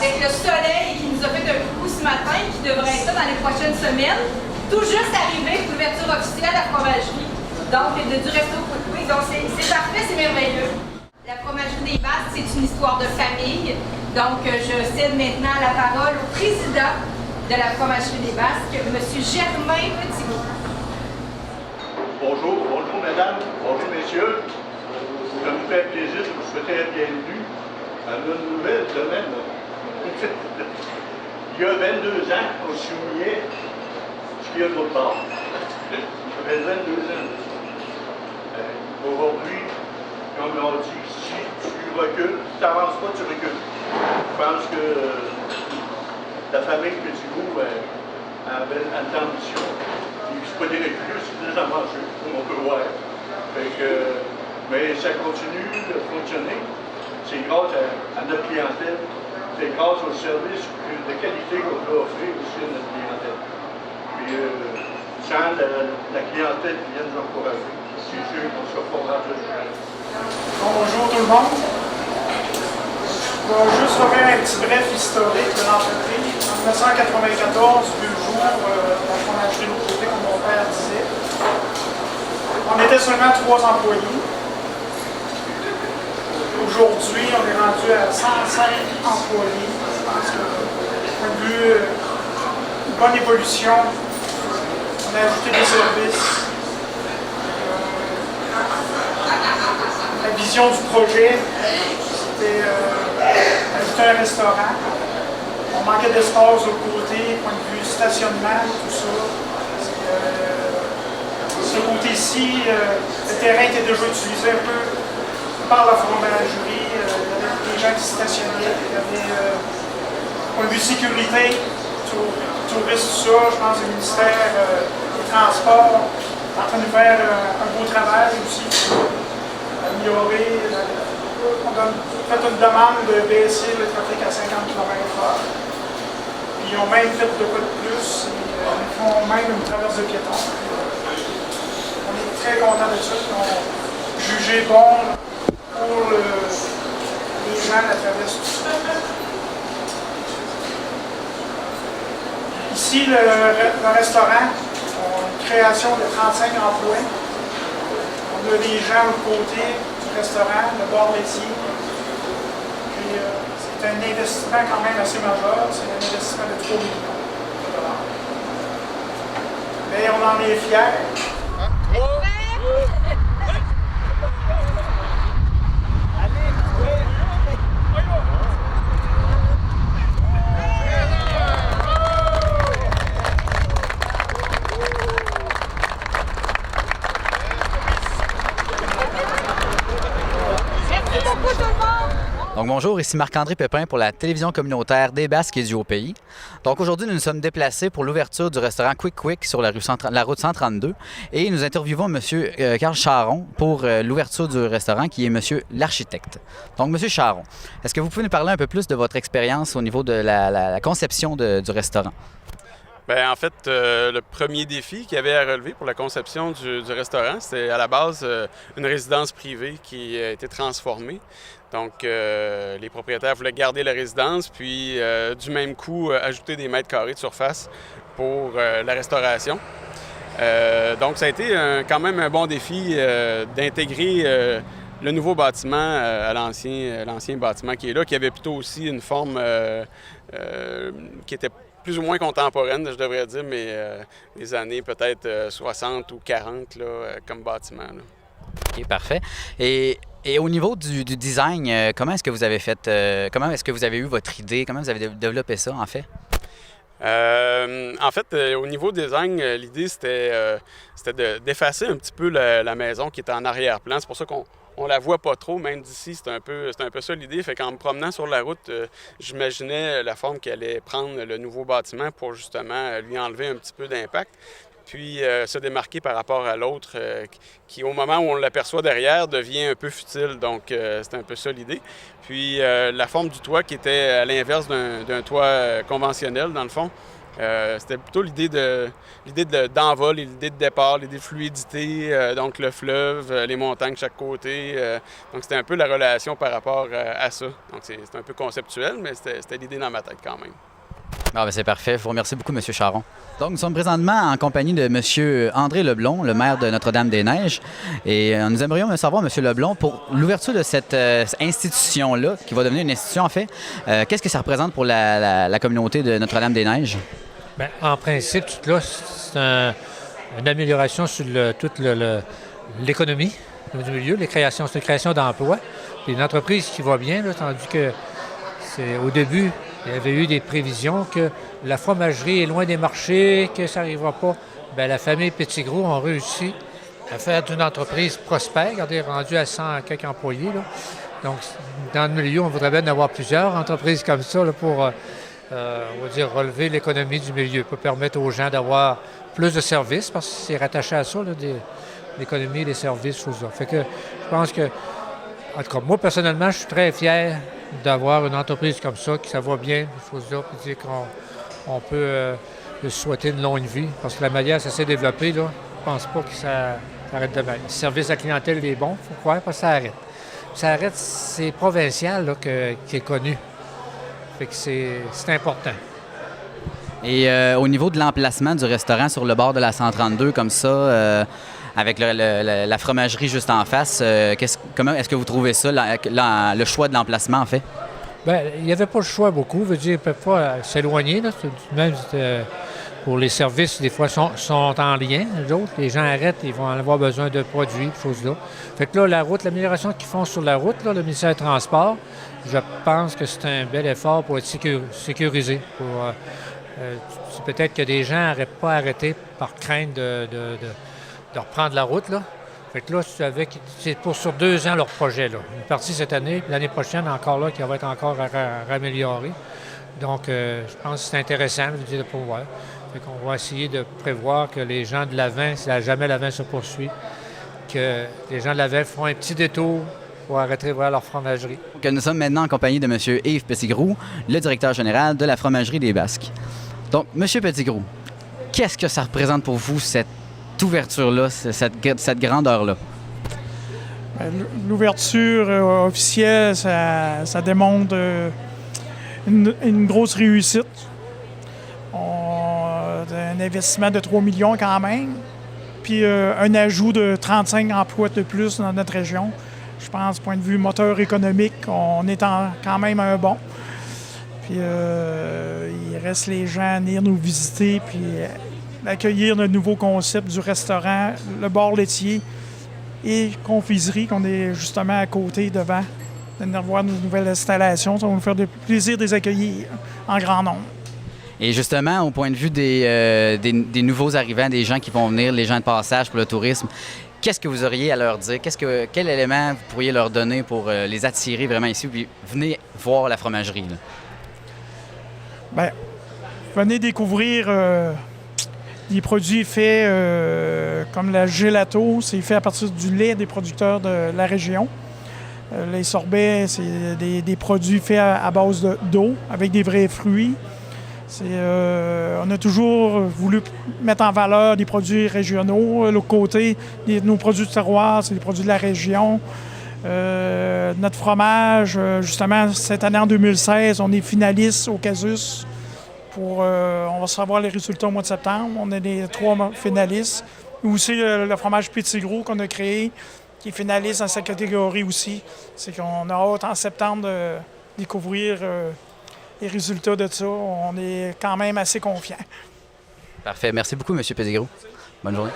avec le soleil qui nous a fait un coucou ce matin, qui devrait être là dans les prochaines semaines. Tout juste arrivé, l'ouverture officielle à la fromagerie, donc du resto Quick Quick. Donc c'est parfait, c'est merveilleux. La fromagerie des Basques, c'est une histoire de famille. Donc je cède maintenant la parole au président de la fromagerie des Basques, M. Germain Petitgoût. Bonjour, bonjour mesdames, bonjour messieurs. Ça me fait plaisir de vous souhaiter la bienvenue à notre nouvelle domaine. Il y a 22 ans qu'on soulignait ce qu'il y a d'autre part. Ça fait 22 ans. Aujourd'hui, comme on dit, si tu recules, si tu n'avances pas, tu recules. Je pense que la famille Petitgoût avait une ambition. C'est pas des reculés, c'est des avancées, comme on peut voir. Mais ça continue de fonctionner. C'est grâce à notre clientèle. C'est grâce au service de qualité qu'on peut offrir aussi à notre clientèle. Puis, sans la clientèle qui vient nous encourager, c'est sûr qu'on sera pas rendu. Bonjour tout le monde. Je vais juste refaire un petit bref historique de l'entreprise. En 1994, vu le jour, la fromagerie de l'autre côté, comme mon père disait. On était seulement 3 employés. Aujourd'hui, on est rendu à 105 employés. Je pense qu'on a vu une bonne évolution. On a ajouté des services. La vision du projet, c'était ajouter un restaurant. On manquait d'espace de côté, point de vue stationnement, tout ça. Ce côté-ci, le terrain était déjà utilisé un peu par la fromagerie. Il y avait des gens qui stationnaient. Il y avait, point de vue sécurité, tourisme, tout ça. Je pense que le ministère des Transports est en train de faire un beau travail aussi. Améliorer. On a fait une demande de baisser le trafic à 50 km/h. Puis ils ont même fait de quoi de plus. Ils font même une traverse de piétons. On est très contents de ça. Ils ont jugé bon pour les gens la traverse. Ici, le restaurant, une création de 35 emplois. On a des gens au côté du restaurant, le bar laitier. Puis c'est un investissement quand même assez majeur. C'est un investissement de 3 millions de dollars. Mais on en est fiers. Donc bonjour, ici Marc-André Pépin pour la télévision communautaire des Basques et du Haut-Pays. Donc aujourd'hui, nous nous sommes déplacés pour l'ouverture du restaurant Quick Quick sur la route 132 et nous interviewons M. Carl Charon pour l'ouverture du restaurant qui est M. l'architecte. Donc M. Charon, est-ce que vous pouvez nous parler un peu plus de votre expérience au niveau de la conception du restaurant? Bien, en fait, le premier défi qu'il y avait à relever pour la conception du restaurant, c'était à la base une résidence privée qui a été transformée. Donc, les propriétaires voulaient garder la résidence, puis du même coup, ajouter des mètres carrés de surface pour la restauration. Donc, ça a été quand même un bon défi d'intégrer le nouveau bâtiment à l'ancien bâtiment qui est là, qui avait plutôt aussi une forme qui était plus ou moins contemporaine, je devrais dire, mais des années peut-être 60 ou 40 là, comme bâtiment. Là. OK, parfait. Et au niveau du design, comment est-ce que vous avez fait, comment est-ce que vous avez eu votre idée, comment vous avez développé ça en fait? En fait, au niveau design, l'idée c'était d'effacer un petit peu la maison qui était en arrière-plan. C'est pour ça qu'on la voit pas trop, même d'ici, c'est un peu ça l'idée. Fait qu'en me promenant sur la route, j'imaginais la forme qu'allait prendre le nouveau bâtiment pour justement lui enlever un petit peu d'impact. Puis se démarquer par rapport à l'autre qui, au moment où on l'aperçoit derrière, devient un peu futile. Donc, c'est un peu ça l'idée. Puis, la forme du toit qui était à l'inverse d'un toit conventionnel, dans le fond, C'était plutôt l'idée d'envol, l'idée de départ, l'idée de fluidité, donc le fleuve, les montagnes de chaque côté. Donc c'était un peu la relation par rapport à ça. Donc c'est un peu conceptuel, mais c'était l'idée dans ma tête quand même. Ah, ben c'est parfait. Je vous remercie beaucoup, M. Charron. Donc, nous sommes présentement en compagnie de M. André Leblond, le maire de Notre-Dame-des-Neiges. Et nous aimerions savoir, M. Leblond, pour l'ouverture de cette institution-là, qui va devenir une institution, en fait, qu'est-ce que ça représente pour la communauté de Notre-Dame-des-Neiges? Bien, en principe, tout là, c'est une amélioration sur toute l'économie du milieu, c'est une création d'emplois. Puis une entreprise qui va bien, là, tandis que au début, il y avait eu des prévisions que la fromagerie est loin des marchés, que ça n'arrivera pas. Bien, la famille Petitgros a réussi à faire d'une entreprise prospère. Regardez, rendue à 100 quelques employés. Là. Donc, dans le milieu, on voudrait bien en avoir plusieurs entreprises comme ça là, pour, on va dire, relever l'économie du milieu, pour permettre aux gens d'avoir plus de services, parce que c'est rattaché à ça, là, l'économie, les services, tout ça. Fait que je pense que, en tout cas, moi, personnellement, je suis très fier d'avoir une entreprise comme ça, qui ça va bien, choses-là, puis dire qu'on peut lui souhaiter une longue vie, parce que la manière ça s'est développé, là, je pense pas que ça arrête demain. Le service à la clientèle est bon, il faut croire, parce que ça arrête. Ça arrête, c'est provincial là, qui est connu. Fait que c'est important. Et au niveau de l'emplacement du restaurant sur le bord de la 132, comme ça, avec la fromagerie juste en face, comment est-ce que vous trouvez ça, le choix de l'emplacement, en fait? Bien, il n'y avait pas le choix beaucoup. Je veux dire, ils ne peuvent pas s'éloigner. Là. Même pour les services, des fois, sont en lien. Les autres, les gens arrêtent, ils vont avoir besoin de produits, de choses-là. Fait que là, l'amélioration qu'ils font sur la route, là, le ministère des Transports, je pense que c'est un bel effort pour être sécurisé. C'est peut-être que des gens n'auraient pas arrêté par crainte de reprendre la route, là. Fait que là, c'est pour sur 2 ans leur projet, là. Une partie cette année, puis l'année prochaine, encore là, qui va être encore améliorée. Donc, je pense que c'est intéressant, je veux dire, de pouvoir. Fait qu'on va essayer de prévoir que les gens de l'Avent, si jamais l'Avent se poursuit, que les gens de l'Avent feront un petit détour pour arrêter de voir leur fromagerie. Donc, nous sommes maintenant en compagnie de M. Yves Petitgros, le directeur général de la fromagerie des Basques. Donc, M. Petitgros, qu'est-ce que ça représente pour vous, cette ouverture-là, cette grandeur-là? L'ouverture officielle, ça démontre une grosse réussite. Un investissement de 3 millions quand même, puis un ajout de 35 emplois de plus dans notre région. Je pense, du point de vue moteur économique, on est quand même un bon. Puis il reste les gens à venir nous visiter, puis accueillir le nouveau concept du restaurant, le bar laitier et confiserie qu'on est justement à côté devant, de venir voir nos nouvelles installations. Ça va nous faire plaisir de les accueillir en grand nombre. Et justement, au point de vue des nouveaux arrivants, des gens qui vont venir, les gens de passage pour le tourisme, qu'est-ce que vous auriez à leur dire? Quel élément vous pourriez leur donner pour les attirer vraiment ici, puis venez voir la fromagerie, là? Bien, venez découvrir des produits faits comme la gelato, c'est fait à partir du lait des producteurs de la région. Les sorbets, c'est des produits faits à base d'eau, avec des vrais fruits. On a toujours voulu mettre en valeur des produits régionaux. L'autre côté, nos produits de terroir, c'est des produits de la région. Notre fromage, justement, cette année en 2016, on est finaliste au Casus. On va savoir les résultats au mois de septembre. On est les 3 finalistes. Et aussi le fromage Petitgros qu'on a créé, qui est finaliste dans sa catégorie aussi. C'est qu'on a hâte en septembre de découvrir les résultats de ça. On est quand même assez confiants. Parfait. Merci beaucoup, M. Petitgros. Bonne journée.